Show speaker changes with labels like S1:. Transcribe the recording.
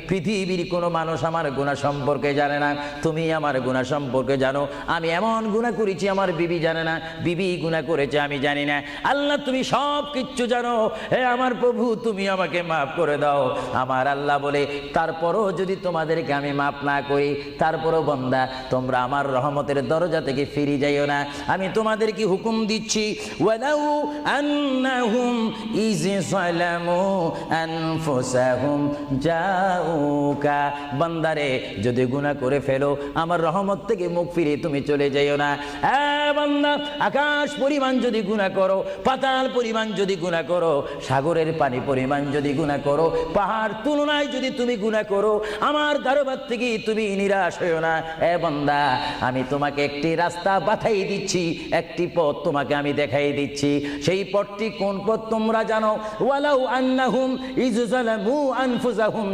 S1: পৃথিবীর কোনো মানুষ আমার গুনাহ সম্পর্কে জানে না, তুমি আমার গুনাহ সম্পর্কে জানো। আমি এমন গুনাহ করেছি আমার বিবি জানে না, বিবি গুনাহ করেছে আমি জানি না। আল্লাহ তুমি সব কিচ্ছু জানো, হে আমার প্রভু তুমি আমাকে মাফ করে দাও। আমার আল্লাহ বলে, তারপরও যদি তোমাদেরকে আমি মাফ না করি, তারপরও বান্দা তোমরা আমার রহমতের দরজা থেকে ফিরে যাইও না। আমি তোমাদেরকে হুকুম দিচ্ছি, ওয়ালাউ আন্নাহুম ইয যালামু আনফুসাহুম জাউকা, বান্দারে যদি গুনাহ করে ফেলো আমার রহমত থেকে মুখ ফিরে তুমি চলে যাইও না। বান্দা, আকাশ পরিমাণ যদি গুনাহ করো, পাতাল পরিমাণ যদি গুনাহ করো, সাগরের পানি পরিমাণ যদি গুনাহ করো, পাহাড় তুলনায় যদি তুমি গুনাহ করো, আমার দরবার থেকে তুমি নিরাশ হইও না। বান্দা, আমি তোমাকে একটি রাস্তা বাতাই দিচ্ছি, একটি পথ তোমাকে আমি দেখাই দিচ্ছি। সেই পথটি কোন পথ তোমরা জানো? ওয়ালাউ আন্নাহুম ইয যালামু আনফুসাহুম